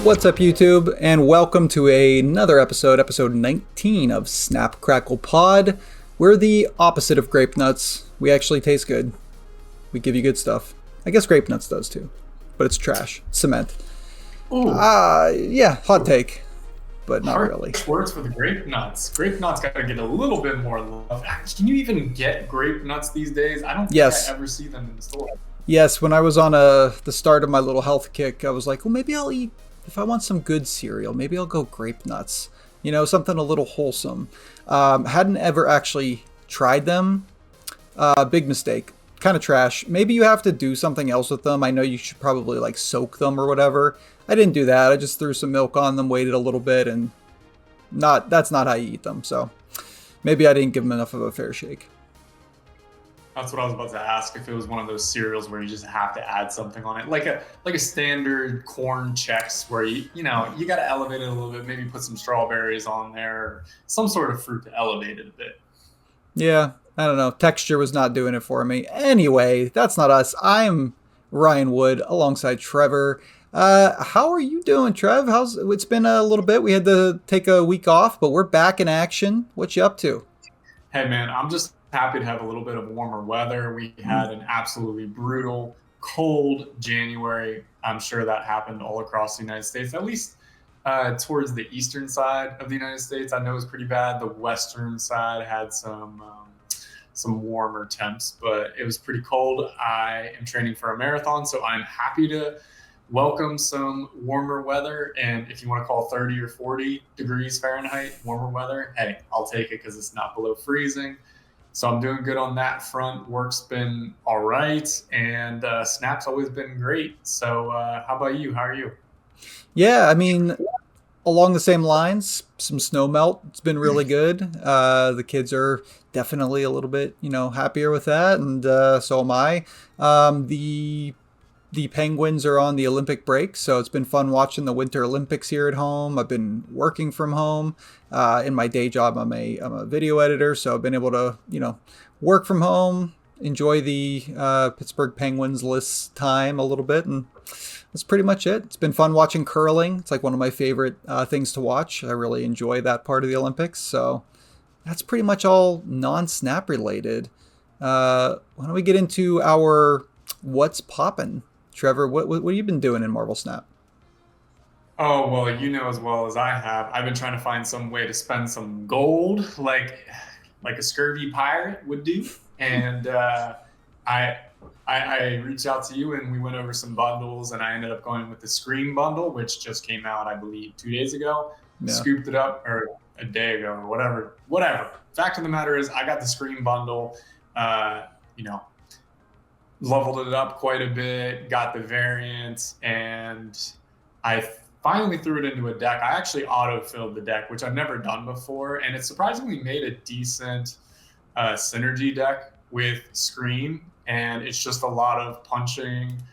What's up, YouTube, and welcome to another episode 19 of Snap Crackle Pod. We're the opposite of grape nuts. We actually taste good. We give you good stuff. I guess grape nuts does too, but it's trash. Cement. Ooh. Yeah, hot take, but not really. Words for the grape nuts. Grape nuts gotta get a little bit more love. Can you even get grape nuts these days? I don't think I ever see them in the store. Yes, when I was on the start of my little health kick, I was like, well, maybe I'll eat, if I want some good cereal, maybe I'll go grape nuts. You know, something a little wholesome. Hadn't ever actually tried them. Big mistake. Kind of trash. Maybe you have to do something else with them. I know you should probably like soak them or whatever. I didn't do that. I just threw some milk on them, waited a little bit, and that's not how you eat them. So maybe I didn't give them enough of a fair shake. That's what I was about to ask, if it was one of those cereals where you just have to add something on it, like a standard corn Chex, where you got to elevate it a little bit, maybe put some strawberries on there, some sort of fruit to elevate it a bit. Yeah, I don't know. Texture was not doing it for me. Anyway, that's not us. I'm Ryan Wood alongside Trevor. How are you doing, Trev? It's been a little bit. We had to take a week off, but we're back in action. What you up to? Hey man, I'm just happy to have a little bit of warmer weather. We had an absolutely brutal, cold January. I'm sure that happened all across the United States, at least towards the eastern side of the United States. I know it was pretty bad. The western side had some warmer temps, but it was pretty cold. I am training for a marathon, so I'm happy to welcome some warmer weather. And if you want to call 30 or 40 degrees Fahrenheit warmer weather, hey, I'll take it because it's not below freezing. So I'm doing good on that front. Work's been all right, and Snap's always been great. So how about you? How are you? Yeah, I mean, along the same lines, some snow melt. It's been really good. The kids are definitely a little bit, happier with that, and so am I. The Penguins are on the Olympic break, so it's been fun watching the Winter Olympics here at home. I've been working from home. In my day job, I'm a video editor, so I've been able to, work from home, enjoy the Pittsburgh Penguins list time a little bit, and that's pretty much it. It's been fun watching curling. It's like one of my favorite things to watch. I really enjoy that part of the Olympics, so that's pretty much all non-Snap related. Why don't we get into our What's Poppin'? Trevor, what have you been doing in Marvel Snap? Oh, well, you know as well as I have, I've been trying to find some way to spend some gold like a scurvy pirate would do. And I reached out to you, and we went over some bundles, and I ended up going with the Scream bundle, which just came out, I believe, 2 days ago. Yeah. Scooped it up, or a day ago, or whatever. Fact of the matter is, I got the Scream bundle, leveled it up quite a bit, got the variants, and I finally threw it into a deck. I actually auto-filled the deck, which I've never done before, and it surprisingly made a decent synergy deck with Scream, and it's just a lot of punching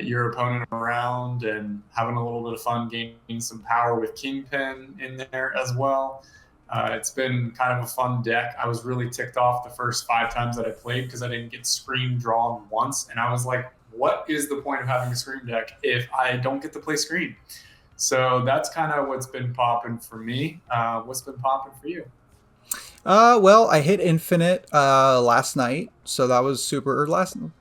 your opponent around and having a little bit of fun gaining some power with Kingpin in there as well. It's been kind of a fun deck. I was really ticked off the first 5 times that I played because I didn't get Scream drawn once. And I was like, what is the point of having a Scream deck if I don't get to play Scream? So that's kind of what's been popping for me. What's been popping for you? Well, I hit Infinite last night, so that was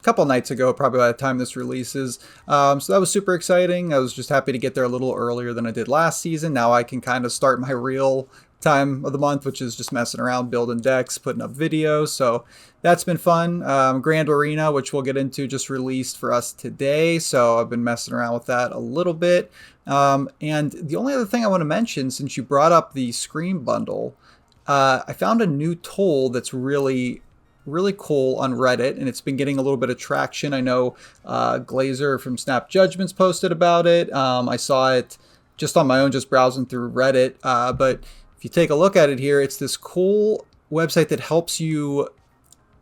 couple nights ago, probably by the time this releases. So that was super exciting. I was just happy to get there a little earlier than I did last season. Now I can kind of start my real time of the month, which is just messing around, building decks, putting up videos. So that's been fun. Grand Arena, which we'll get into, just released for us today. So I've been messing around with that a little bit. And the only other thing I want to mention, since you brought up the Scream bundle, I found a new tool that's really cool on Reddit, and it's been getting a little bit of traction. I know Glazer from Snap Judgments posted about it. I saw it just on my own, just browsing through Reddit. But if you take a look at it here, it's this cool website that helps you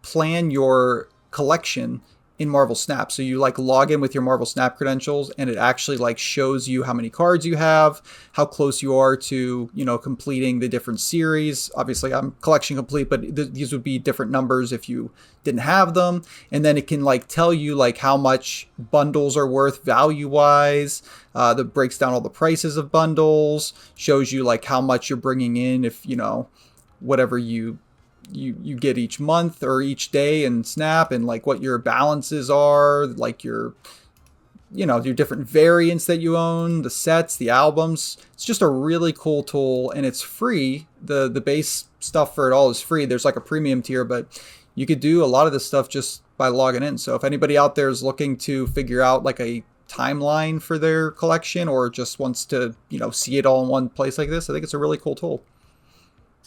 plan your collection in Marvel Snap. So you like log in with your Marvel Snap credentials, and it actually like shows you how many cards you have, how close you are to, completing the different series. Obviously I'm collection complete, but these would be different numbers if you didn't have them. And then it can like tell you like how much bundles are worth value wise. That breaks down all the prices of bundles, shows you like how much you're bringing in if, whatever you get each month or each day in Snap, and like what your balances are, like your different variants that you own, the sets, the albums. It's just a really cool tool, and it's free. The base stuff for it all is free. There's like a premium tier, but you could do a lot of this stuff just by logging in. So if anybody out there is looking to figure out like a timeline for their collection, or just wants to, see it all in one place like this, I think it's a really cool tool.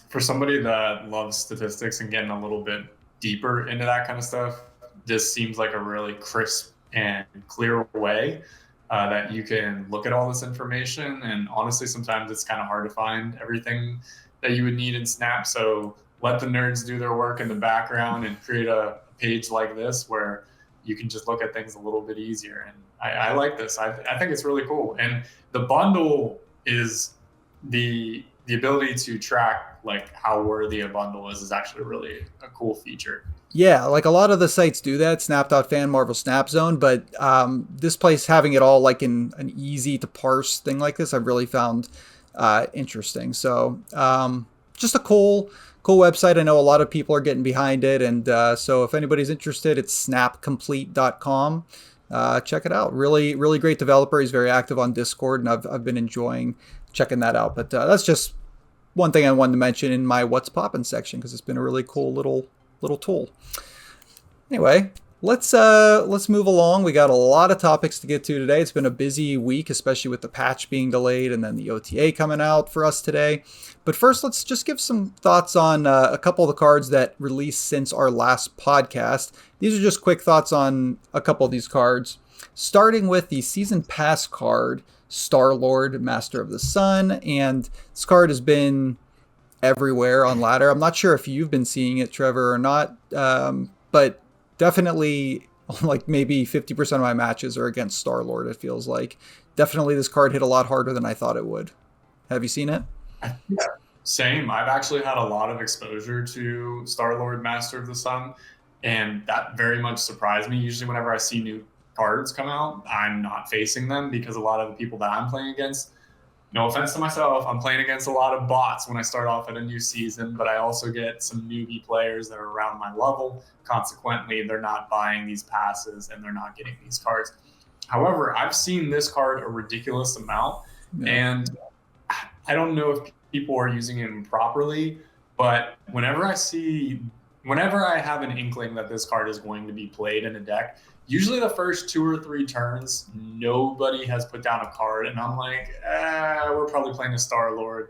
For somebody that loves statistics and getting a little bit deeper into that kind of stuff, this seems like a really crisp and clear way that you can look at all this information. And honestly, sometimes it's kind of hard to find everything that you would need in Snap. So let the nerds do their work in the background and create a page like this where you can just look at things a little bit easier. And I like this. I think it's really cool. And the bundle is the ability to track like how worthy a bundle is actually really a cool feature. Yeah, like a lot of the sites do that, Snap.fan, Marvel Snap Zone, but this place having it all like in an easy to parse thing like this, I've really found interesting. So just a cool website. I know a lot of people are getting behind it, and so if anybody's interested, it's snapcomplete.com. Check it out. Really, really great developer. He's very active on Discord, and I've been enjoying checking that out. But that's just one thing I wanted to mention in my What's Poppin' section, because it's been a really cool little tool. Anyway, let's move along. We got a lot of topics to get to today. It's been a busy week, especially with the patch being delayed and then the OTA coming out for us today. But first, let's just give some thoughts on a couple of the cards that released since our last podcast. These are just quick thoughts on a couple of these cards, starting with the Season Pass card, Star-Lord, Master of the Sun. And this card has been everywhere on ladder. I'm not sure if you've been seeing it, Trevor, or not, but definitely like maybe 50% of my matches are against Star-Lord, it feels like. Definitely this card hit a lot harder than I thought it would. Have you seen it? Yeah, same. I've actually had a lot of exposure to Star-Lord, Master of the Sun, and that very much surprised me. Usually whenever I see new cards come out, I'm not facing them, because a lot of the people that I'm playing against, no offense to myself, I'm playing against a lot of bots when I start off at a new season, but I also get some newbie players that are around my level. Consequently, they're not buying these passes and they're not getting these cards. However, I've seen this card a ridiculous amount, and I don't know if people are using it improperly, but whenever I have an inkling that this card is going to be played in a deck, usually the first 2 or 3 turns, nobody has put down a card, and I'm like, we're probably playing a Star-Lord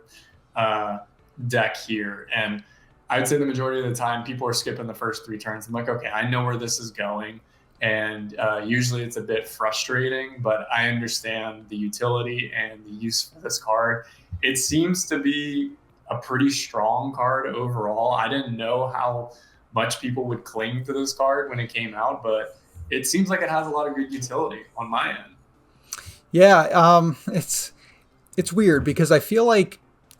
deck here. And I'd say the majority of the time, people are skipping the first 3 turns. I'm like, okay, I know where this is going. And usually it's a bit frustrating, but I understand the utility and the use for this card. It seems to be a pretty strong card overall. I didn't know how much people would cling to this card when it came out, but it seems like it has a lot of good utility on my end. Yeah, it's weird, because I feel like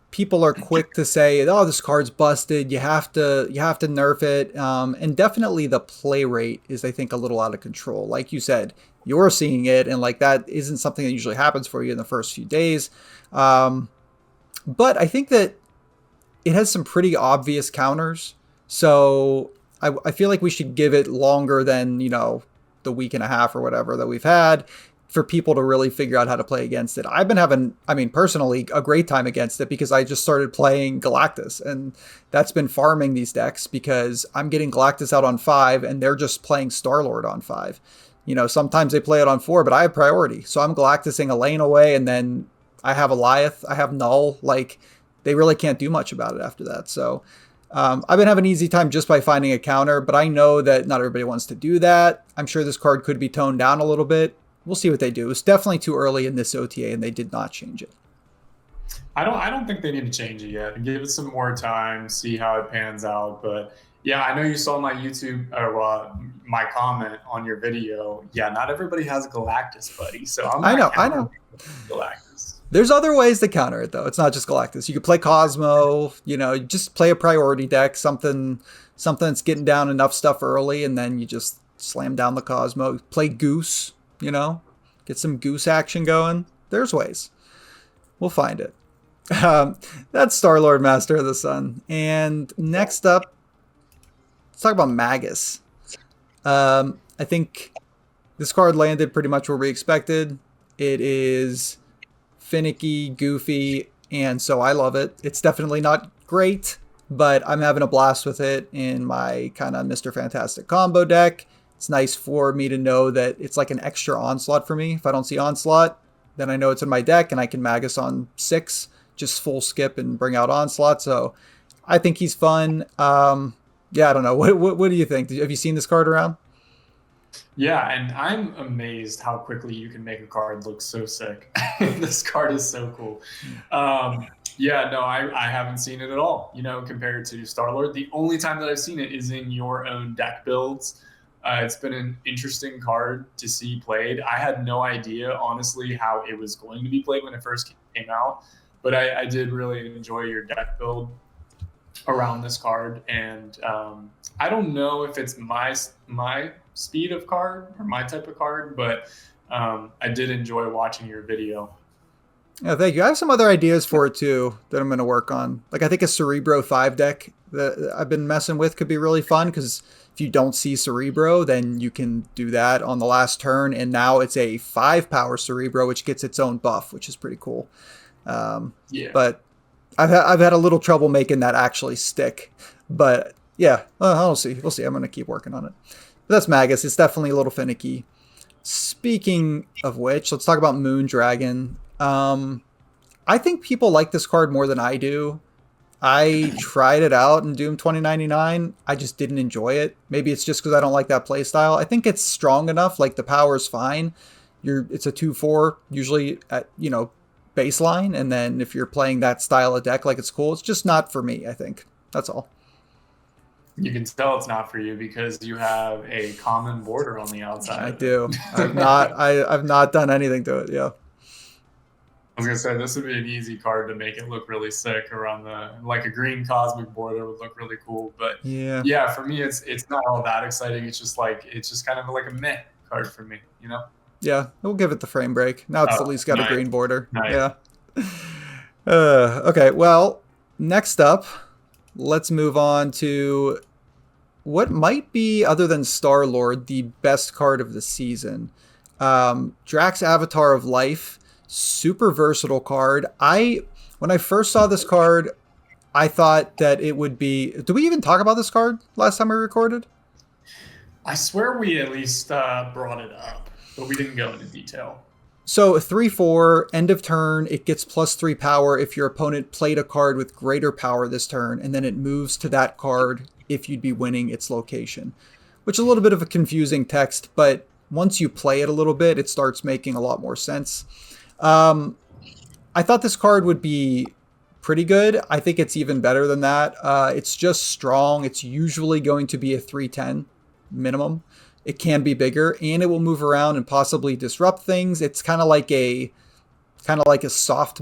people are quick to say, "Oh, this card's busted. You have to nerf it." And definitely the play rate is, I think, a little out of control. Like you said, you're seeing it, and like that isn't something that usually happens for you in the first few days. But I think that it has some pretty obvious counters. So I feel like we should give it longer than, the week and a half or whatever that we've had for people to really figure out how to play against it. I've been having, personally, a great time against it, because I just started playing Galactus, and that's been farming these decks, because I'm getting Galactus out on 5 and they're just playing Star-Lord on 5. Sometimes they play it on 4, but I have priority. So I'm Galactusing a lane away, and then I have Eliath, I have Null. Like, they really can't do much about it after that. So I've been having an easy time just by finding a counter, but I know that not everybody wants to do that. I'm sure this card could be toned down a little bit. We'll see what they do. It's definitely too early in this OTA, and they did not change it. I don't think they need to change it yet. Give it some more time, see how it pans out. But Yeah, I know you saw my YouTube or my comment on your video. Yeah, not everybody has Galactus, buddy. So I'm I not know, I counting know. Galactus. There's other ways to counter it though. It's not just Galactus. You could play Cosmo. You know, you just play a priority deck, something that's getting down enough stuff early, and then you just slam down the Cosmo. Play Goose. You know, get some Goose action going. There's ways. We'll find it. That's Star-Lord, Master of the Sun. And next up, let's talk about Magus. I think this card landed pretty much where we expected. It is finicky, goofy, and so I love it. It's definitely not great, but I'm having a blast with it in my kind of Mr. Fantastic combo deck. It's nice for me to know that it's like an extra Onslaught for me. If I don't see Onslaught, then I know it's in my deck and I can Magus on 6, just full skip and bring out Onslaught. So I think he's fun. Yeah, I don't know. What do you think? Have you seen this card around? Yeah, and I'm amazed how quickly you can make a card look so sick. This card is so cool. Yeah, no, I haven't seen it at all, you know, compared to Star-Lord. The only time that I've seen it is in your own deck builds. It's been an interesting card to see played. I had no idea, honestly, how it was going to be played when it first came out, but I did really enjoy your deck build around this card. And I don't know if it's my speed of card or my type of card, but I did enjoy watching your video. Yeah, thank you. I have some other ideas for it too that I'm going to work on. Like I think a Cerebro 5 deck that I've been messing with could be really fun because if you don't see Cerebro, then you can do that on the last turn. And now it's a 5 power Cerebro, which gets its own buff, which is pretty cool. Yeah. But I've had a little trouble making that actually stick. But yeah, we'll see. We'll see. I'm going to keep working on it. But that's Magus. It's definitely a little finicky. Speaking of which, let's talk about Moondragon. I think people like this card more than I do. I tried it out in Doom 2099. I just didn't enjoy it. Maybe it's just because I don't like that playstyle. I think it's strong enough. Like the power is fine. It's a 2/4 usually at baseline, and then if you're playing that style of deck, like it's cool. It's just not for me. I think that's all. You can tell it's not for you because you have a common border on the outside. I do. I've not. I've not done anything to it. Yeah. I was gonna say this would be an easy card to make it look really sick around like a green cosmic border would look really cool. But yeah, for me it's not all that exciting. It's just kind of like a meh card for me, you know? Yeah, we'll give it the frame break. Now it's at least got a green border. Nice. Yeah. Okay, well, next up, let's move on to what might be, other than Star-Lord, the best card of the season. Drax Avatar of Life. Super versatile card. When I first saw this card, I thought that it would be... Did we even talk about this card last time we recorded? I swear we at least brought it up, but we didn't go into detail. So 3/4, end of turn, it gets +3 power if your opponent played a card with greater power this turn, and then it moves to that card if you'd be winning its location. Which is a little bit of a confusing text, but once you play it a little bit, it starts making a lot more sense. I thought this card would be pretty good. I think it's even better than that. It's just strong. It's usually going to be a 3/10 minimum. It can be bigger, and it will move around and possibly disrupt things. It's kind of like a soft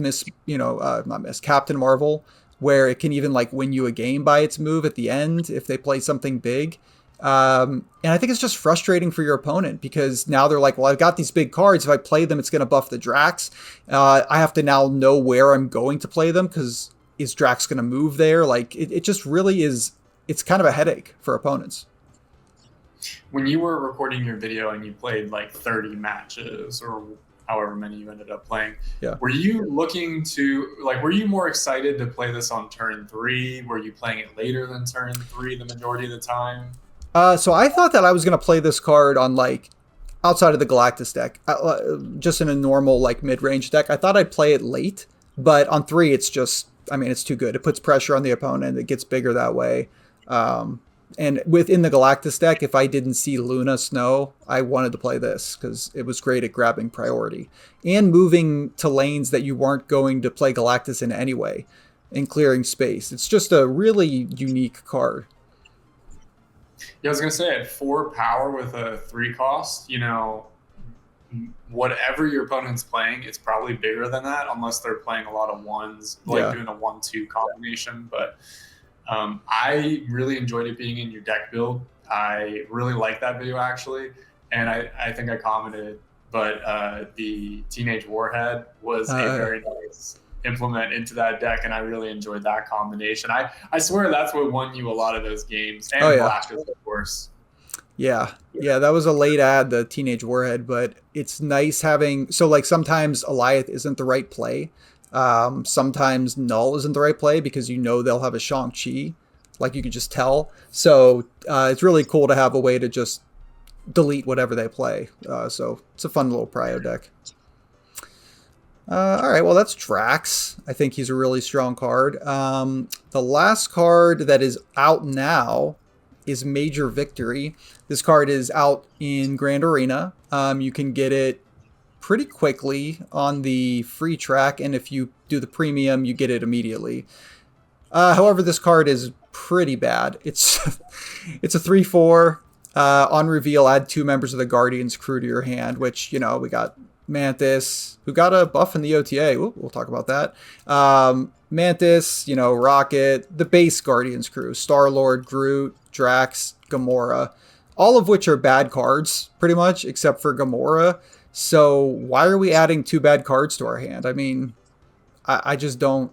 Captain Marvel, where it can even like win you a game by its move at the end if they play something big. And I think it's just frustrating for your opponent because now they're like, well, I've got these big cards. If I play them, it's going to buff the Drax. I have to now know where I'm going to play them because is Drax going to move there? Like it just really is. It's kind of a headache for opponents. When you were recording your video and you played like 30 matches or however many you ended up playing, were you were you more excited to play this on turn 3? Were you playing it later than turn 3 the majority of the time? So I thought that I was going to play this card on like outside of the Galactus deck, just in a normal like mid-range deck. I thought I'd play it late, but on 3, it's just, I mean, it's too good. It puts pressure on the opponent. It gets bigger that way. And within the Galactus deck, if I didn't see Luna Snow, I wanted to play this because it was great at grabbing priority and moving to lanes that you weren't going to play Galactus in anyway and clearing space. It's just a really unique card. Yeah, I was gonna say at 4 power with a 3 cost, whatever your opponent's playing, it's probably bigger than that, unless they're playing a lot of ones, like Yeah. doing a 1-2 combination. But I really enjoyed it being in your deck build. I really liked that video actually, and I think I commented, but the Teenage Warhead was a Uh, very nice implement into that deck, and I really enjoyed that combination. I swear that's what won you a lot of those games, oh and yeah. Blasters, of course. Yeah. Yeah, that was a late ad, the Teenage Warhead, but it's nice having so like sometimes Eliath isn't the right play. Sometimes Null isn't the right play because they'll have a Shang-Chi. Like you can just tell. So it's really cool to have a way to just delete whatever they play. So it's a fun little prio deck. All right, well, that's Drax. I think he's a really strong card. The last card that is out now is Major Victory. This card is out in Grand Arena. You can get it pretty quickly on the free track, and if you do the premium, you get it immediately. However, this card is pretty bad. It's it's a 3/4. On reveal, add 2 members of the Guardian's crew to your hand, which, we got Mantis, who got a buff in the OTA. We'll talk about that. Mantis, Rocket, the base Guardians crew, Star-Lord, Groot, Drax, Gamora, all of which are bad cards, pretty much, except for Gamora. So why are we adding 2 bad cards to our hand? I mean, I just don't.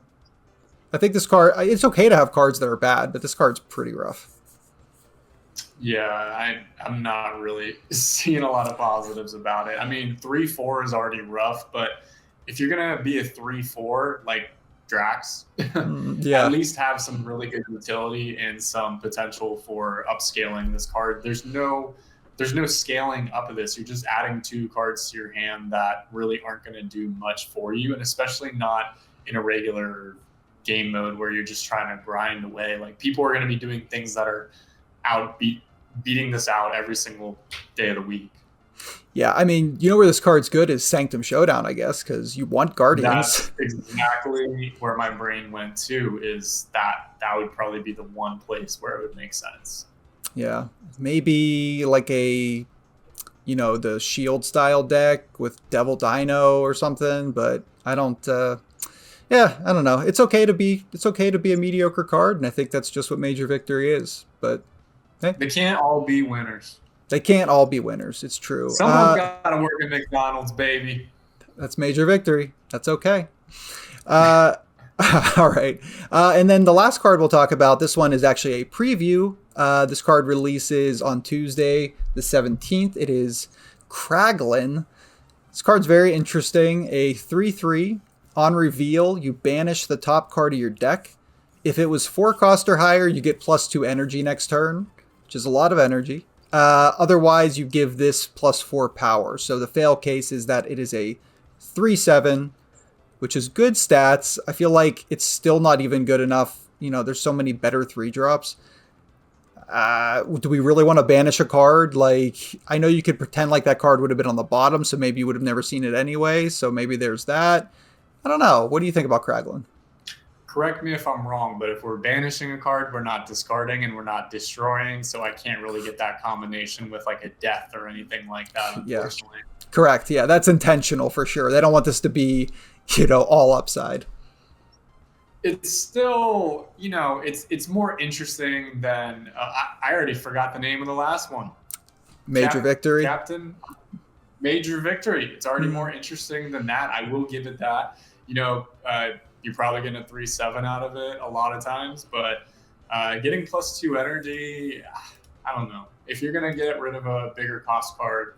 I think this card, it's okay to have cards that are bad, but this card's pretty rough. Yeah, I'm not really seeing a lot of positives about it. I mean, 3/4 is already rough, but if you're gonna be a 3/4 like Drax, Yeah. at least have some really good utility and some potential for upscaling this card. There's no scaling up of this. You're just adding 2 cards to your hand that really aren't going to do much for you, and especially not in a regular game mode where you're just trying to grind away. Like, people are going to be doing things that are beating this out every single day of the week. Yeah, I mean, where this card's good is Sanctum Showdown, I guess, because you want Guardians. That's exactly where my brain went to, is that would probably be the one place where it would make sense. Yeah, maybe like the Shield style deck with Devil Dino or something, but I don't. I don't know. It's okay to be a mediocre card, and I think that's just what Major Victory is. But hey, They can't all be winners. they can't all be winners. It's true. Someone's got to work at McDonald's, baby. That's Major Victory. That's okay. All right. And then the last card we'll talk about, this one is actually a preview. This card releases on Tuesday, the 17th. It is Kraglin. This card's very interesting. A 3/3. On reveal, you banish the top card of your deck. If it was 4 cost or higher, you get +2 energy next turn, which is a lot of energy. Otherwise, you give this +4 power. So the fail case is that it is a 3/7, which is good stats. I feel like it's still not even good enough. There's so many better 3-drops. Do we really want to banish a card? Like, I know you could pretend like that card would have been on the bottom, so maybe you would have never seen it anyway. So maybe there's that. I don't know. What do you think about Kraglin? Correct me if I'm wrong, but if we're banishing a card, we're not discarding and we're not destroying, so I can't really get that combination with like a death or anything like that, unfortunately. Yeah. Correct. Yeah, that's intentional for sure. They don't want this to be, all upside. It's still, it's more interesting than I already forgot the name of the last one. Major Victory. Captain Major Victory. It's already more interesting than that. I will give it that. You're probably getting a 3/7 out of it a lot of times, but getting +2 energy, I don't know. If you're gonna get rid of a bigger cost card,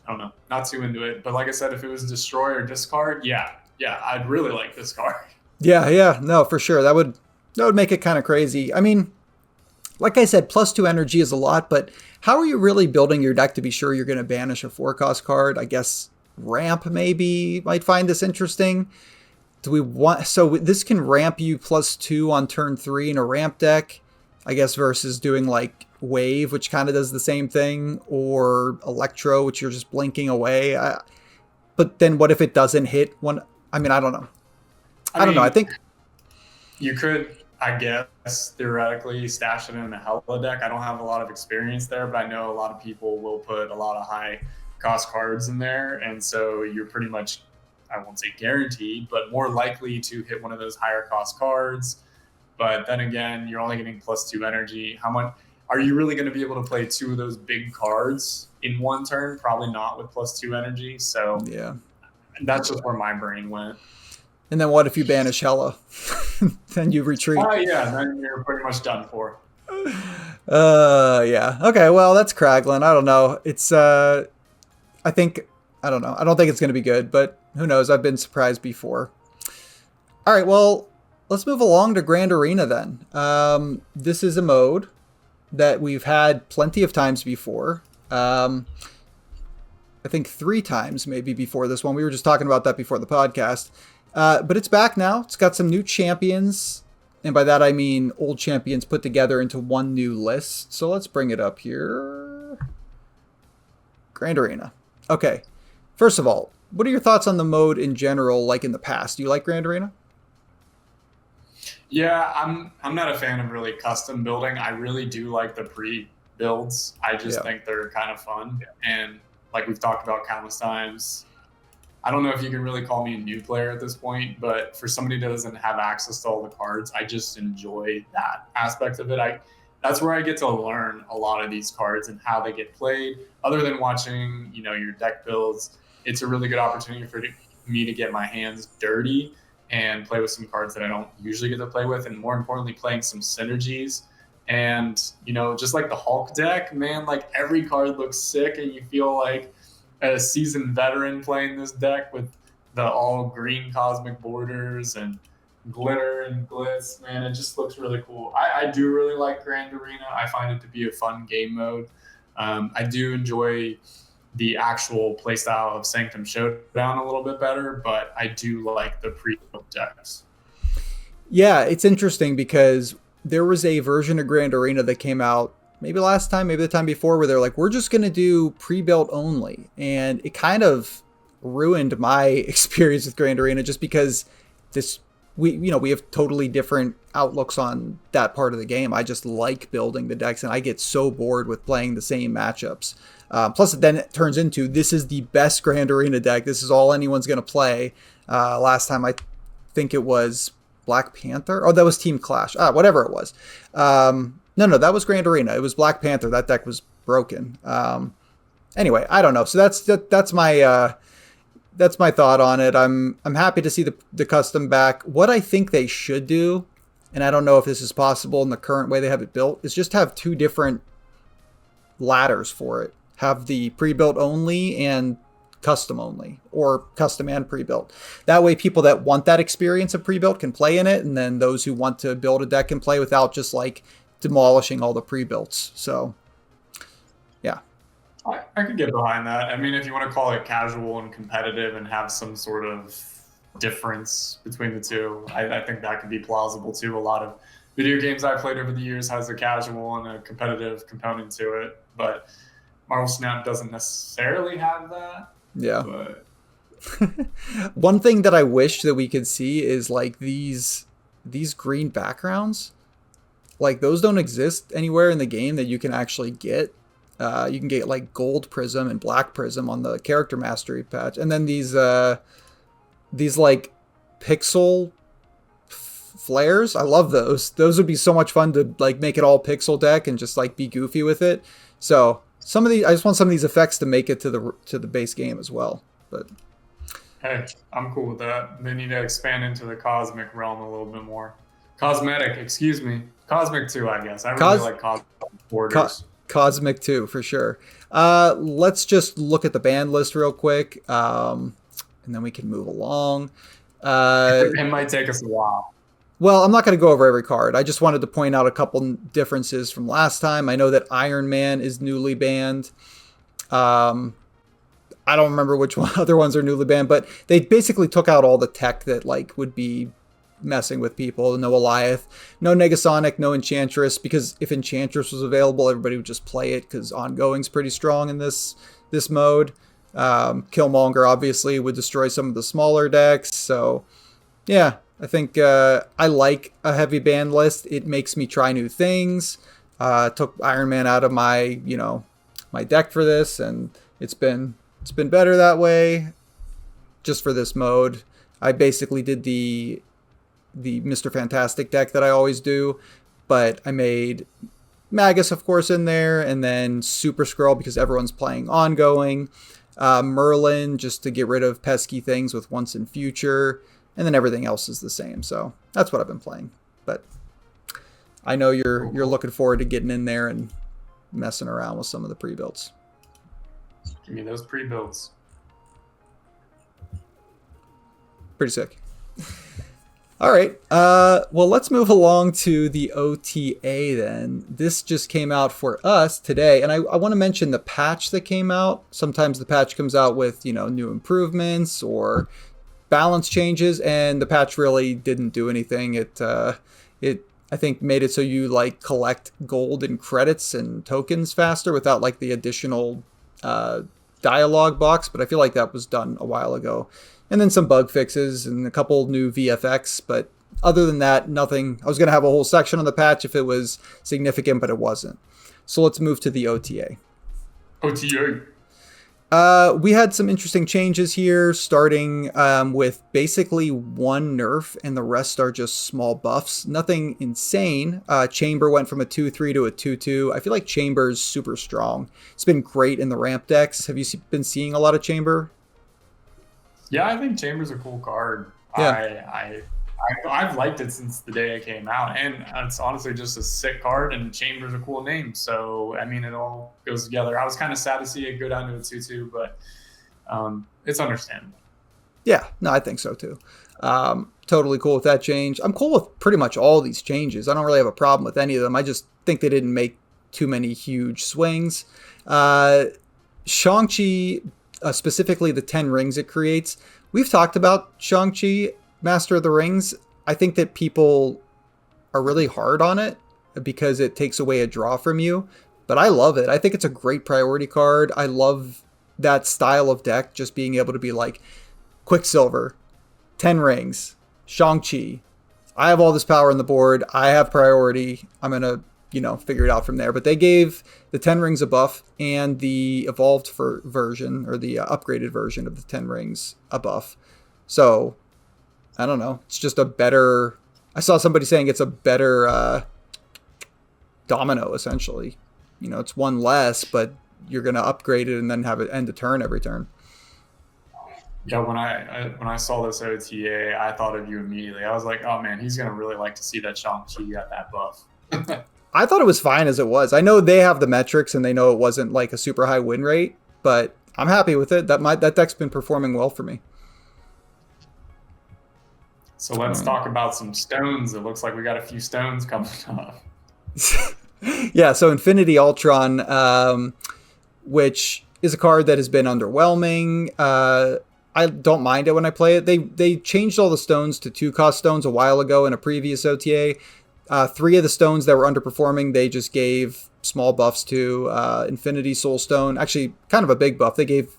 I don't know. Not too into it. But like I said, if it was destroy or discard, yeah, I'd really like this card. Yeah, no, for sure. That would make it kind of crazy. I mean, like I said, +2 energy is a lot, but how are you really building your deck to be sure you're going to banish a 4-cost card? I guess Ramp maybe might find this interesting. Do we want, so this can ramp you +2 on turn 3 in a ramp deck, I guess, versus doing like Wave, which kind of does the same thing, or Electro, which you're just blinking away. But then what if it doesn't hit one? I mean, I don't know. I don't know. I think you could I guess theoretically stash it in a Hella deck. I don't have a lot of experience there, but I know a lot of people will put a lot of high cost cards in there. And so you're pretty much, I won't say guaranteed, but more likely to hit one of those higher cost cards. But then again, you're only getting +2 energy. How much are you really going to be able to play two of those big cards in one turn? Probably not with +2 energy. So Yeah. that's just where my brain went. And then what if you banish Hella? Then you retreat. Oh, yeah, then you're pretty much done for. Yeah. Okay, well, that's Kraglin. I don't know. It's I think I don't know. I don't think it's going to be good, but who knows? I've been surprised before. All right, well, let's move along to Grand Arena then. This is a mode that we've had plenty of times before. I think 3 times maybe before this one. We were just talking about that before the podcast. But it's back now. It's got some new champions. And by that I mean old champions put together into one new list. So let's bring it up here. Grand Arena. Okay. First of all, what are your thoughts on the mode in general, like in the past? Do you like Grand Arena? Yeah, I'm not a fan of really custom building. I really do like the pre-builds. I just think they're kind of fun. And like we've talked about countless times, I don't know if you can really call me a new player at this point, but for somebody that doesn't have access to all the cards, I just enjoy that aspect of it. That's where I get to learn a lot of these cards and how they get played. Other than watching, your deck builds, it's a really good opportunity for me to get my hands dirty and play with some cards that I don't usually get to play with, and more importantly, playing some synergies. And, just like the Hulk deck, man, like every card looks sick and you feel like a seasoned veteran playing this deck with the all green cosmic borders and glitter and glitz. Man, it just looks really cool. I do really like Grand Arena. I find it to be a fun game mode. I do enjoy the actual playstyle of Sanctum Showdown a little bit better, but I do like the pre-built decks. Yeah, it's interesting because there was a version of Grand Arena that came out maybe last time, maybe the time before, where they're like, we're just going to do pre-built only. And it kind of ruined my experience with Grand Arena just because we have totally different outlooks on that part of the game. I just like building the decks and I get so bored with playing the same matchups. Plus then it turns into, this is the best Grand Arena deck. This is all anyone's going to play. Last time I think it was Black Panther. Oh, that was Team Clash. Whatever it was. No, that was Grand Arena. It was Black Panther. That deck was broken. Anyway, I don't know. So that's my thought on it. I'm happy to see the custom back. What I think they should do, and I don't know if this is possible in the current way they have it built, is just have 2 different ladders for it. Have the pre-built only and custom only, or custom and pre-built. That way people that want that experience of pre-built can play in it, and then those who want to build a deck can play without just like demolishing all the pre-builts. So yeah, I could get behind that. I mean, if you want to call it casual and competitive and have some sort of difference between the two, I think that could be plausible too. A lot of video games I've played over the years has a casual and a competitive component to it, but Marvel Snap doesn't necessarily have that. Yeah. But one thing that I wish that we could see is like these green backgrounds. Like those don't exist anywhere in the game that you can actually get. You can get like gold prism and black prism on the character mastery patch, and then these like pixel flares. I love those. Those would be so much fun to like make it all pixel deck and just like be goofy with it. So I just want some of these effects to make it to the base game as well. But hey, I'm cool with that. They need to expand into the cosmic realm a little bit more. Cosmetic, excuse me. Cosmic too, I guess. I really like cosmic borders. Cosmic too, for sure. Let's just look at the ban list real quick, and then we can move along. It might take us a while. Well, I'm not going to go over every card. I just wanted to point out a couple differences from last time. I know that Iron Man is newly banned. I don't remember which other ones are newly banned, but they basically took out all the tech that like would be messing with people. No Goliath, no Negasonic, no Enchantress, because if Enchantress was available, everybody would just play it because ongoing's pretty strong in this mode. Killmonger obviously would destroy some of the smaller decks. So yeah, I think I like a heavy ban list. It makes me try new things. Took Iron Man out of my my deck for this, and it's been better that way. Just for this mode, I basically did the Mr. Fantastic deck that I always do, but I made Magus, of course, in there, and then Super Skrull because everyone's playing ongoing. Merlin just to get rid of pesky things with once and future, and then everything else is the same. So that's what I've been playing. But I know you're looking forward to getting in there and messing around with some of the pre-builds. Give me those pre-builds. Pretty sick. All right. Well, let's move along to the OTA then. This just came out for us today, and I want to mention the patch that came out. Sometimes the patch comes out with new improvements or balance changes, and the patch really didn't do anything. It I think made it so you like collect gold and credits and tokens faster without like the additional dialogue box. But I feel like that was done a while ago. And then some bug fixes and a couple new VFX, but other than that, nothing. I was going to have a whole section on the patch if it was significant, but it wasn't. So let's move to the OTA. OTA. We had some interesting changes here, starting with basically one nerf, and the rest are just small buffs. Nothing insane. Chamber went from a 2-3 to a 2-2. I feel like Chamber's super strong. It's been great in the ramp decks. Have you been seeing a lot of Chamber? Yeah, I think Chamber's a cool card. Yeah. I've liked it since the day it came out, and it's honestly just a sick card, and Chamber's a cool name. So, I mean, it all goes together. I was kind of sad to see it go down to a 2-2, but it's understandable. Yeah, no, I think so too. Totally cool with that change. I'm cool with pretty much all these changes. I don't really have a problem with any of them. I just think they didn't make too many huge swings. Shang-Chi, specifically the 10 rings it creates. We've talked about Shang-Chi, Master of the Rings. I think that people are really hard on it because it takes away a draw from you, but I love it. I think it's a great priority card. I love that style of deck, just being able to be like, Quicksilver, 10 rings, Shang-Chi. I have all this power on the board. I have priority. I'm going to, figure it out from there. But they gave the 10 rings a buff and the evolved version or the upgraded version of the 10 rings a buff. So, I don't know. It's just a better... I saw somebody saying it's a better domino, essentially. It's one less, but you're going to upgrade it and then have it end a turn every turn. Yeah, when I saw this OTA, I thought of you immediately. I was like, oh man, he's going to really like to see that Shang-Chi got that buff. I thought it was fine as it was. I know they have the metrics and they know it wasn't like a super high win rate, but I'm happy with it. That deck's been performing well for me. So let's talk about some stones. It looks like we got a few stones coming up. Yeah, so Infinity Ultron, which is a card that has been underwhelming. I don't mind it when I play it. They changed all the stones to 2-cost stones a while ago in a previous OTA. 3 of the stones that were underperforming, they just gave small buffs to. Infinity Soul Stone, actually kind of a big buff. They gave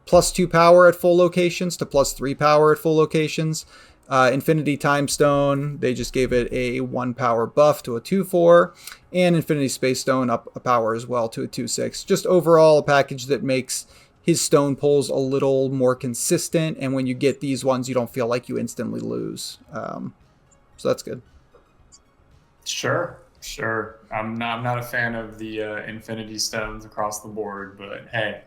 +2 power at full locations to +3 power at full locations. Infinity Time Stone, they just gave it a 1 power buff to a 2-4. And Infinity Space Stone up a power as well to a 2-6. Just overall a package that makes his stone pulls a little more consistent. And when you get these ones, you don't feel like you instantly lose. So that's good. Sure. I'm not a fan of the Infinity Stones across the board, but hey,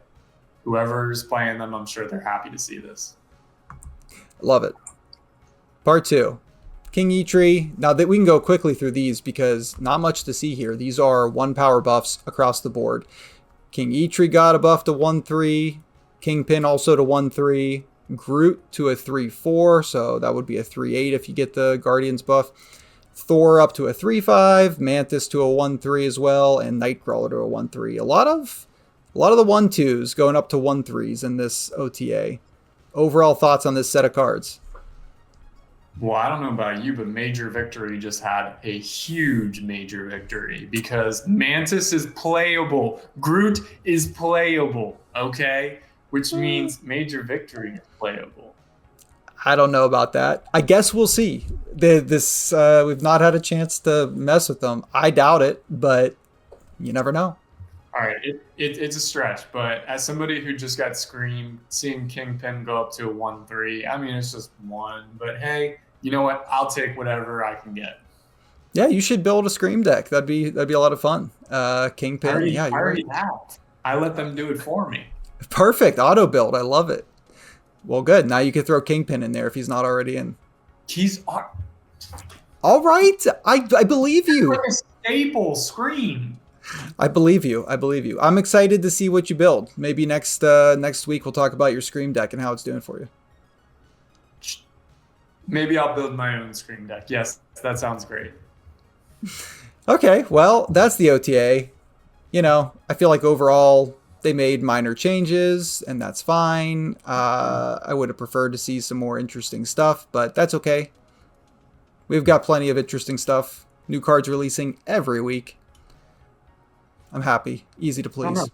whoever's playing them, I'm sure they're happy to see this. Love it. Part 2. King Eitri. Now that we can go quickly through these because not much to see here. These are 1 power buffs across the board. King Eitri got a buff to 1-3. Kingpin also to 1-3. Groot to a 3-4, so that would be a 3-8 if you get the Guardians buff. Thor up to a 3-5, Mantis to a 1-3 as well, and Nightcrawler to a 1-3. A lot of the 1-2s going up to 1-3s in this OTA. Overall thoughts on this set of cards? Well, I don't know about you, but Major Victory just had a huge Major Victory because Mantis is playable. Groot is playable, okay? Which means Major Victory is playable. I don't know about that. I guess we'll see. We've not had a chance to mess with them. I doubt it, but you never know. All right, it's a stretch, but as somebody who just got screamed, seeing Kingpin go up to a 1/3, I mean, it's just one. But hey, you know what? I'll take whatever I can get. Yeah, you should build a Scream deck. That'd be a lot of fun. Kingpin. Yeah, I you're already right. have. I let them do it for me. Perfect auto build. I love it. Well, good. Now you can throw Kingpin in there if he's not already in. He's All right, I believe you. like a staple scream. I believe you. I believe you. I'm excited to see what you build. Maybe next week we'll talk about your Scream deck and how it's doing for you. Maybe I'll build my own scream deck. Yes, that sounds great. Okay, well, that's the OTA. You know, I feel like overall they made minor changes, and that's fine. I would have preferred to see some more interesting stuff, but that's okay. We've got plenty of interesting stuff. New cards releasing every week. I'm happy. Easy to I don't please.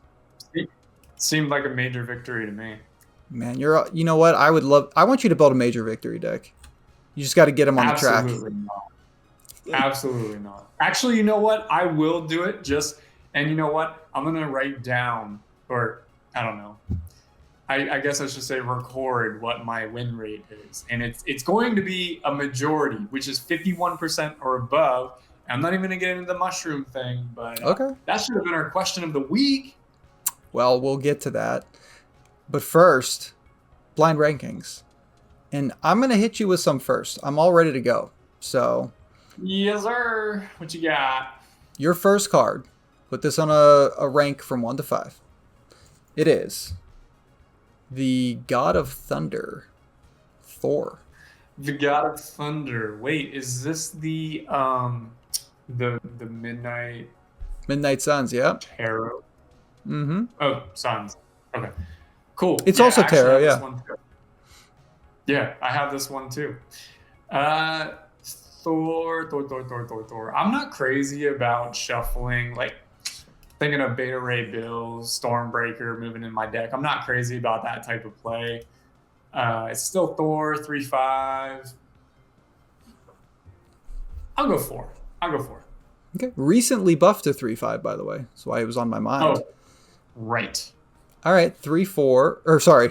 know. It seemed like a major victory to me. Man, you know what? I want you to build a major victory deck. You just got to get them on the track. Absolutely not. Absolutely not. Actually, you know what? I will do it and you know what? I'm going to write down, or I don't know. I guess I should say record what my win rate is. And it's going to be a majority, which is 51% or above. I'm not even going to get into the mushroom thing, but Okay. that should have been our question of the week. Well, we'll get to that. But first, blind rankings. And I'm going to hit you with some first. I'm all ready to go. So, Yes, sir. What you got? your first card, put this on a rank from 1 to 5. It is the God of Thunder, Thor. The God of Thunder. Wait, is this the Midnight Midnight Suns, yeah. Tarot? Mm-hmm. Oh, Suns. Okay. Cool. It's also actually, I tarot, have this yeah. one too. Yeah, I have this one too. Thor. I'm not crazy about shuffling, like thinking of Beta Ray Bills, Stormbreaker moving in my deck. I'm not crazy about that type of play. It's still Thor, 3/5. I'll go 4. Okay. Recently buffed to 3/5, by the way. That's why it was on my mind. Oh, right. All right, 3/4. Or sorry,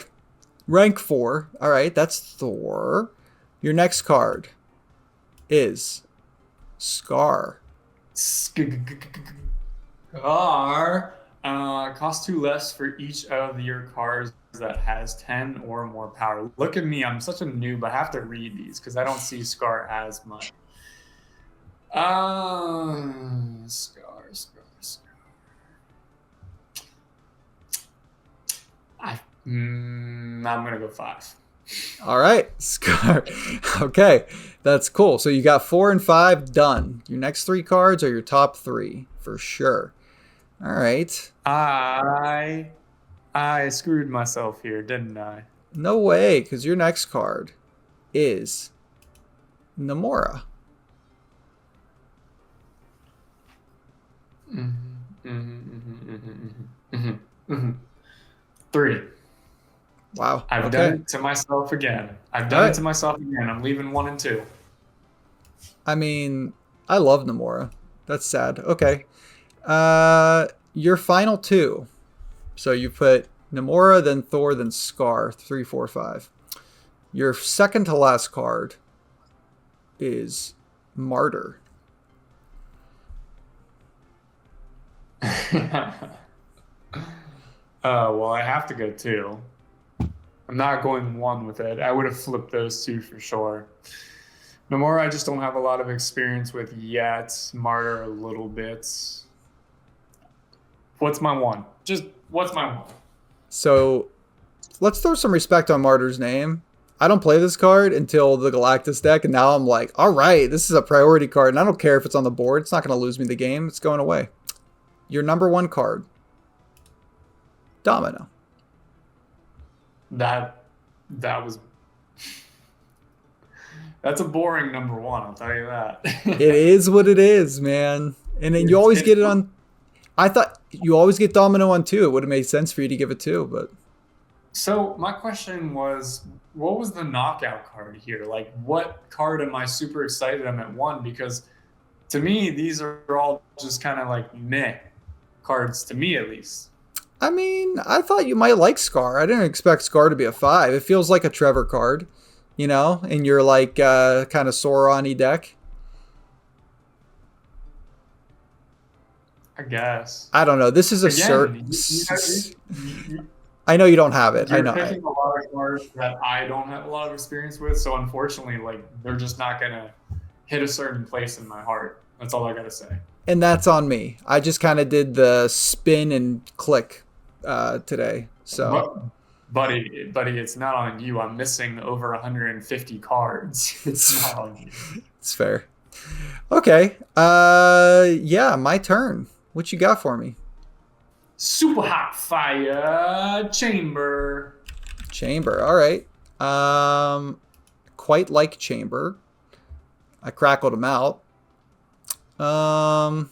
rank 4. All right, that's Thor. Your next card is Scar. Scar. Cost 2 less for each of your cards that has 10 or more power. Look at me, I'm such a noob. I have to read these because I don't see Scar as much. Scar. I'm gonna go 5. All right, Scar. Okay, that's cool. So you got 4 and 5 done. Your next 3 cards are your top 3 for sure. All right. I screwed myself here, didn't I? No way, because your next card is Namora. Mm-hmm. 3. Wow. I've done it to myself again. I'm leaving 1 and 2. I mean, I love Namora. That's sad. Okay. Your final 2. So you put Namora, then Thor, then Scar. 3, 4, 5. Your second to last card is Martyr. Well, I have to go 2. I'm not going 1 with it. I would have flipped those 2 for sure. Namora, I just don't have a lot of experience with yet. Martyr, a little bit. What's my 1? What's my 1? So let's throw some respect on Martyr's name. I don't play this card until the Galactus deck, and now I'm like, all right, this is a priority card, and I don't care if it's on the board. It's not going to lose me the game. It's going away. Your number 1 card, Domino. That was... That's a boring number 1, I'll tell you that. It is what it is, man. And then you always get it on... I thought you always get Domino on 2. It would have made sense for you to give it 2, but... So my question was, what was the knockout card here? Like, what card am I super excited I'm at one? Because to me, these are all just kind of like meh cards, to me at least. I mean, I thought you might like Scar. I didn't expect Scar to be a 5. It feels like a Trevor card, in your like kind of Sauron-y deck. I guess. I don't know. This is a Again, I know you don't have it. I you're know. picking a lot of cards that I don't have a lot of experience with, so unfortunately, like they're just not gonna hit a certain place in my heart. That's all I gotta say. And that's on me. I just kind of did the spin and click today. So, Buddy, it's not on you. I'm missing over 150 cards. It's not on you. it's fair. Okay. Yeah, my turn. What you got for me? Super hot fire chamber. Chamber. All right. Quite like Chamber. I crackled him out. I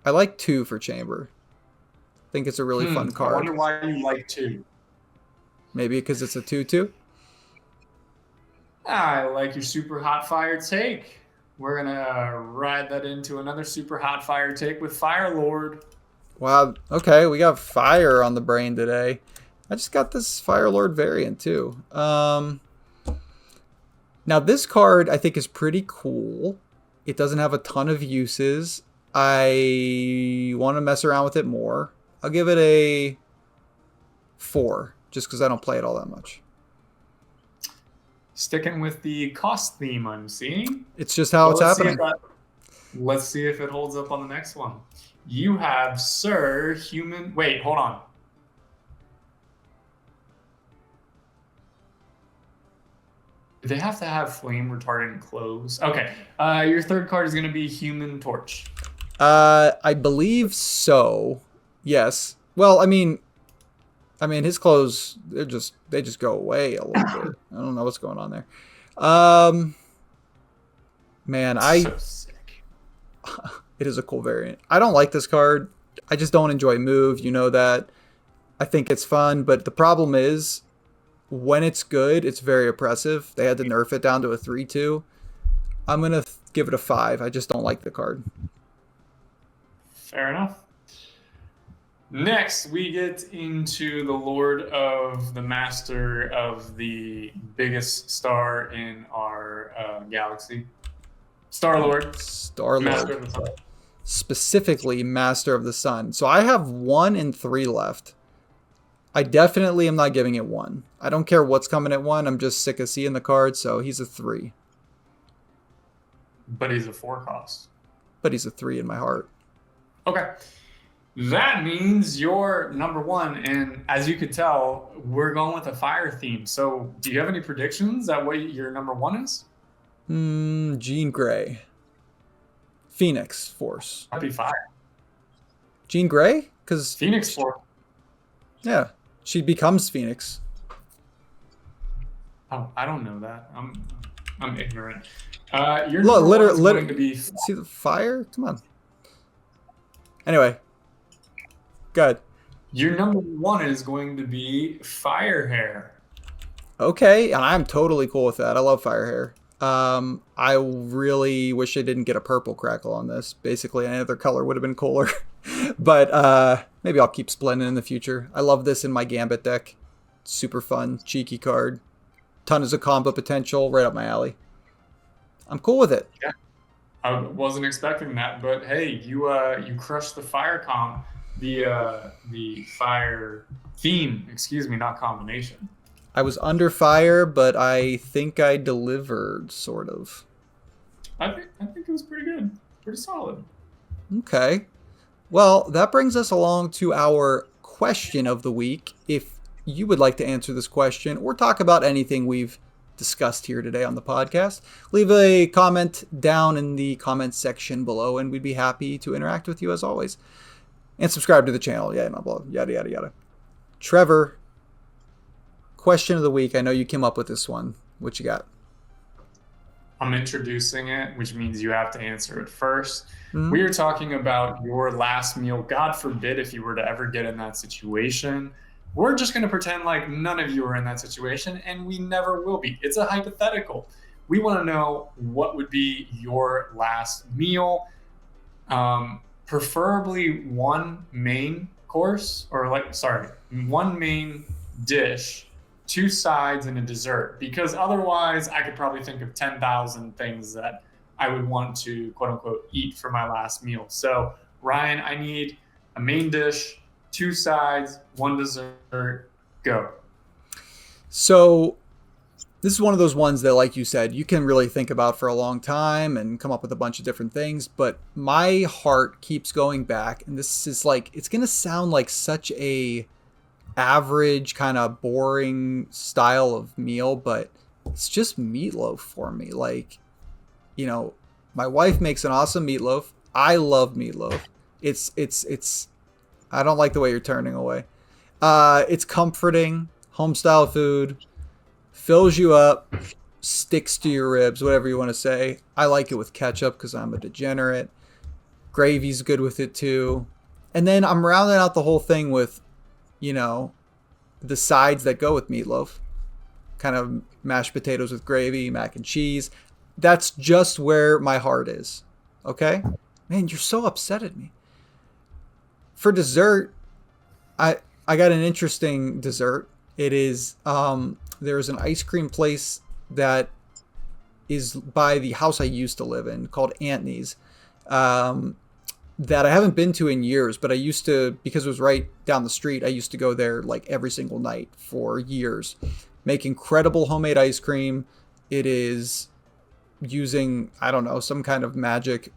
like 2 for Chamber. I think it's a really fun card. I wonder why you like 2. Maybe because it's a 2/2. I like your super hot fire take. We're gonna ride that into another super hot fire take with Fire Lord. Wow. Okay, we got fire on the brain today. I just got this Fire Lord variant too. Now this card I think is pretty cool. It doesn't have a ton of uses. I want to mess around with it more. I'll give it a 4, just because I don't play it all that much. Sticking with the cost theme I'm seeing. It's just how it's happening. Let's see if it holds up on the next one. You have Sir Human... Wait, hold on. Do they have to have flame retardant clothes? Okay. Your third card is going to be Human Torch. I believe so. Yes. Well, I mean, his clothes they just go away a little bit. I don't know what's going on there. Man, So sick. it is a cool variant. I don't like this card. I just don't enjoy move. You know that. I think it's fun, but the problem is when it's good, it's very oppressive. They had to nerf it down to a 3/2. I'm gonna give it a 5. I just don't like the card. Fair enough. Next, we get into the Lord of the Master of the biggest star in our galaxy. Star-Lord. Star-Lord. Master of the Sun. Specifically, Master of the Sun. So I have 1 and 3 left. I definitely am not giving it 1. I don't care what's coming at 1. I'm just sick of seeing the card, so he's a 3. But he's a 4 cost. But he's a 3 in my heart. Okay. That means you're number 1, and as you could tell, we're going with a fire theme. So, do you have any predictions at what your number 1 is? Jean Grey. Phoenix Force. That'd be fire. Jean Grey? Because Phoenix Force. yeah, she becomes Phoenix. Oh, I don't know that. I'm ignorant. Your Look, number 1 is literally, going to be... see the fire? Come on. Anyway, good. Your number 1 is going to be Fire Hair. Okay, and I'm totally cool with that. I love Fire Hair. I really wish I didn't get a purple Krackle on this. Basically, any other color would have been cooler. But maybe I'll keep splitting in the future. I love this in my Gambit deck. Super fun, cheeky card. Tons of combo potential, right up my alley. I'm cool with it. Yeah, I wasn't expecting that, but hey, you crushed the fire the fire theme. Excuse me, not combination. I was under fire, but I think I delivered, sort of. I think it was pretty good, pretty solid. Okay. Well, that brings us along to our question of the week. If you would like to answer this question or talk about anything we've discussed here today on the podcast, leave a comment down in the comments section below, and we'd be happy to interact with you as always. And subscribe to the channel. Yeah, yada, yada, yada. Trevor, question of the week. I know you came up with this one. What you got? I'm introducing it, which means you have to answer it first. We are talking about your last meal. God forbid if you were to ever get in that situation. We're just going to pretend like none of you are in that situation, and we never will be. It's a hypothetical. We want to know what would be your last meal, preferably one main course, or one main dish, two sides, and a dessert. Because otherwise, I could probably think of 10,000 things that I would want to quote unquote eat for my last meal. So, Ryan, I need a main dish, two sides, one dessert, go. So this is one of those ones that, like you said, you can really think about for a long time and come up with a bunch of different things. But my heart keeps going back, and this is like, it's gonna sound like such a average kind of boring style of meal, but it's just meatloaf for me. Like, you know, my wife makes an awesome meatloaf. I love meatloaf. It's I don't like the way you're turning away. It's comforting, home style food, fills you up, sticks to your ribs, whatever you want to say. I like it with ketchup because I'm a degenerate. Gravy's good with it too. And then I'm rounding out the whole thing with, you know, the sides that go with meatloaf. Kind of mashed potatoes with gravy, mac and cheese. That's just where my heart is. Okay? Man, you're so upset at me. For dessert, I got an interesting dessert. It is there's an ice cream place that is by the house I used to live in called Antony's. That I haven't been to in years, but I used to, because it was right down the street, I used to go there like every single night for years. Make incredible homemade ice cream. It is using, I don't know, some kind of magic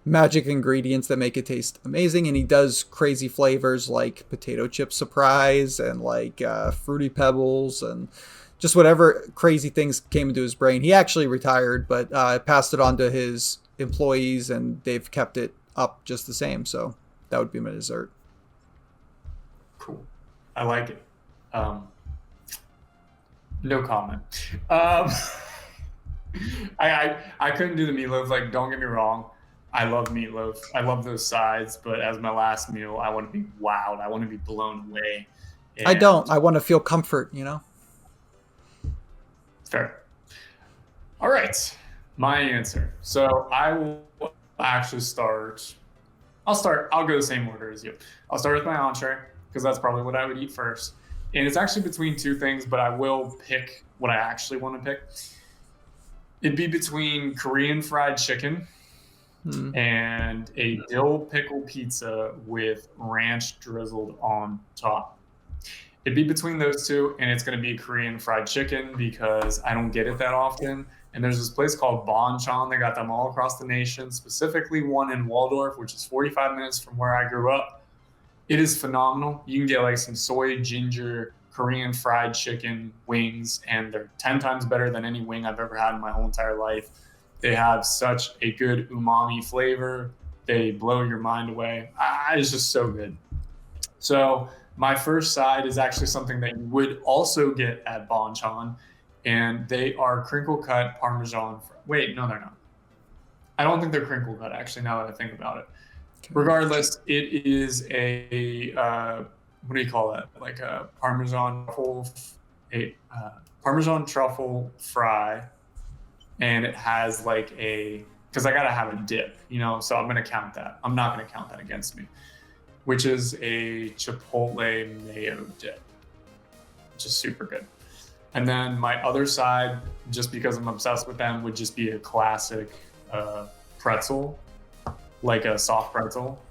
ingredients that make it taste amazing, and he does crazy flavors like potato chip surprise and like fruity pebbles and just whatever crazy things came into his brain. He actually retired, but passed it on to his employees, and they've kept it up just the same. So that would be my dessert. Cool. I like it. No comment. I couldn't do the meatloaf. Like, don't get me wrong. I love meatloaf. I love those sides, but as my last meal, I want to be wowed. I want to be blown away. I don't. I want to feel comfort, you know? Fair. All right. My answer. So I will actually start. I'll go the same order as you. I'll start with my entree because that's probably what I would eat first. And it's actually between two things, but I will pick what I actually want to pick. It'd be between Korean fried chicken and a dill pickle pizza with ranch drizzled on top. It'd be between those two, and it's going to be Korean fried chicken because I don't get it that often. And there's this place called Bonchon. They got them all across the nation, specifically one in Waldorf, which is 45 minutes from where I grew up. It is phenomenal. You can get like some soy ginger Korean fried chicken wings, and they're 10 times better than any wing I've ever had in my whole entire life. They have such a good umami flavor. They blow your mind away. It's just so good. So my first side is actually something that you would also get at Bonchon, and they are crinkle cut Parmesan. Wait, no, they're not. I don't think they're crinkle cut, actually, now that I think about it. Regardless, it is a, what do you call that? Like a Parmesan truffle fry. And it has like because I got to have a dip, you know, so I'm going to count that. I'm not going to count that against me, which is a Chipotle mayo dip, which is super good. And then my other side, just because I'm obsessed with them, would just be a classic pretzel, like a soft pretzel.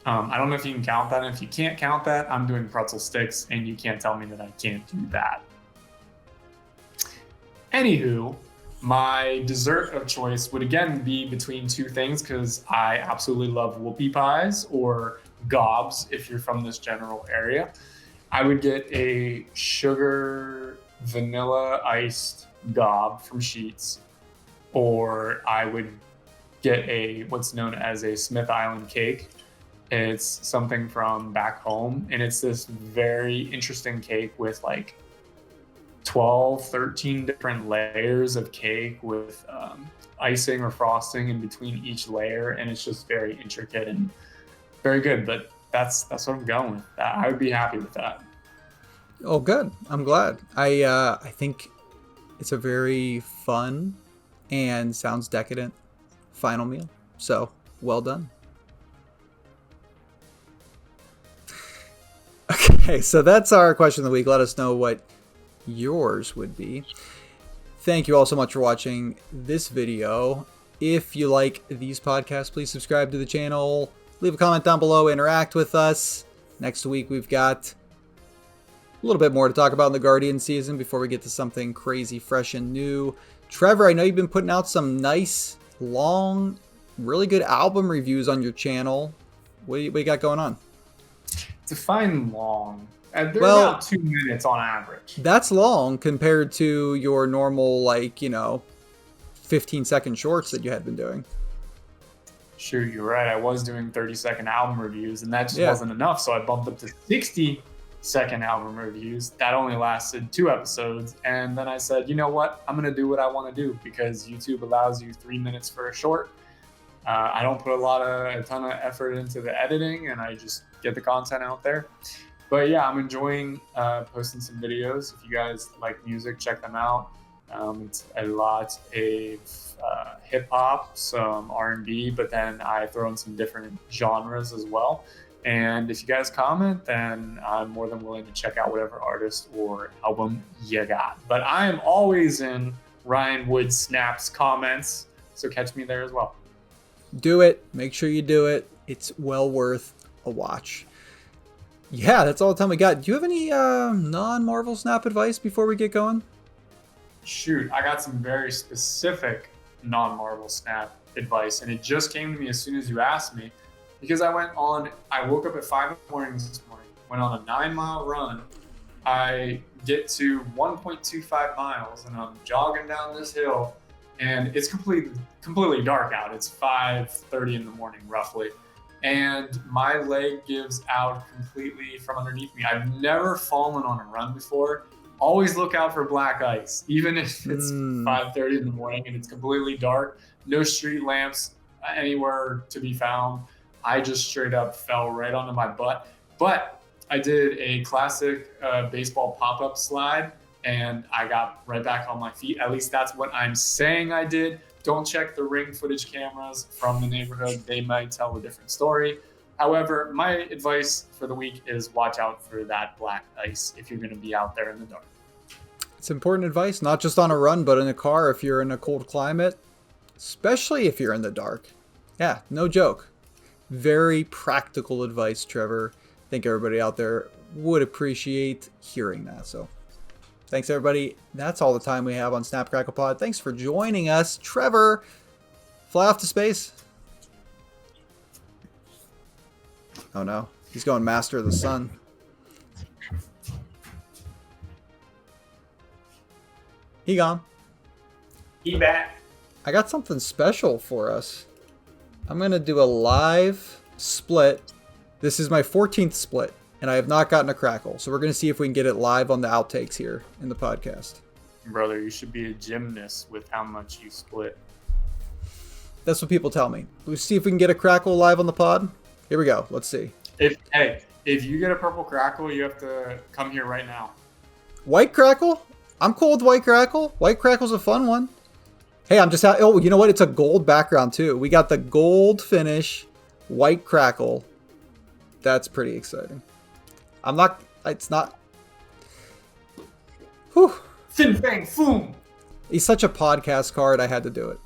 I don't know if you can count that. And if you can't count that, I'm doing pretzel sticks, and you can't tell me that I can't do that. Anywho, my dessert of choice would again be between two things because I absolutely love whoopie pies, or gobs if you're from this general area. I would get a sugar vanilla iced gob from Sheetz, or I would get what's known as a Smith Island cake. It's something from back home, and it's this very interesting cake with like 12, 13 different layers of cake with icing or frosting in between each layer, and it's just very intricate and very good. But that's what I'm going with. I would be happy with that. Oh, good. I'm glad. I think it's a very fun and sounds decadent final meal. So, well done. Okay, so that's our question of the week. Let us know what yours would be. Thank you all so much for watching this video. If you like these podcasts, please subscribe to the channel. Leave a comment down below. Interact with us. Next week, we've got a little bit more to talk about in the Guardian season before we get to something crazy, fresh, and new. Trevor, I know you've been putting out some nice, long, really good album reviews on your channel. What do you got going on? Define long. They're about 2 minutes on average. That's long compared to your normal, 15-second shorts that you had been doing. Sure, you're right. I was doing 30-second album reviews, and that just wasn't enough. So I bumped up to 60-second album reviews. That only lasted 2 episodes. And then I said, you know what? I'm going to do what I want to do because YouTube allows you 3 minutes for a short. I don't put a ton of effort into the editing, and I just get the content out there. But yeah, I'm enjoying posting some videos. If you guys like music, check them out. It's a lot of hip hop, some R&B, but then I throw in some different genres as well. And if you guys comment, then I'm more than willing to check out whatever artist or album you got. But I am always in Ryan Wood Snap's comments, so catch me there as well. Do it. Make sure you do it. It's well worth a watch. Yeah, that's all the time we got. Do you have any non-Marvel Snap advice before we get going? Shoot, I got some very specific non-Marvel Snap advice, and it just came to me as soon as you asked me, because I woke up at 5 in the morning this morning, went on a 9-mile run. I get to 1.25 miles, and I'm jogging down this hill, and it's completely dark out. It's 5:30 in the morning, roughly. And my leg gives out completely from underneath me. I've never fallen on a run before. Always look out for black ice, even if it's 5:30 in the morning and it's completely dark. No street lamps anywhere to be found. I just straight up fell right onto my butt. But I did a classic baseball pop-up slide, and I got right back on my feet. At least that's what I'm saying I did. Don't check the ring footage cameras from the neighborhood. They might tell a different story. However, my advice for the week is watch out for that black ice if you're going to be out there in the dark. It's important advice, not just on a run, but in a car if you're in a cold climate, especially if you're in the dark. Yeah, no joke. Very practical advice, Trevor. I think everybody out there would appreciate hearing that. So thanks, everybody. That's all the time we have on Snap Crackle Pod. Thanks for joining us. Trevor, fly off to space. Oh no, he's going Master of the Sun. He gone. He back. I got something special for us. I'm going to do a live split. This is my 14th split, and I have not gotten a Krackle. So we're going to see if we can get it live on the outtakes here in the podcast. Brother, you should be a gymnast with how much you split. That's what people tell me. Let's see if we can get a Krackle live on the pod. Here we go. Let's see. If you get a purple Krackle, you have to come here right now. White Krackle? I'm cool with White Krackle. White Crackle's a fun one. Hey, I'm just... Oh, you know what? It's a gold background, too. We got the gold finish White Krackle. That's pretty exciting. I'm not... It's not... Whew. Fin Fang Foom! He's such a podcast card, I had to do it.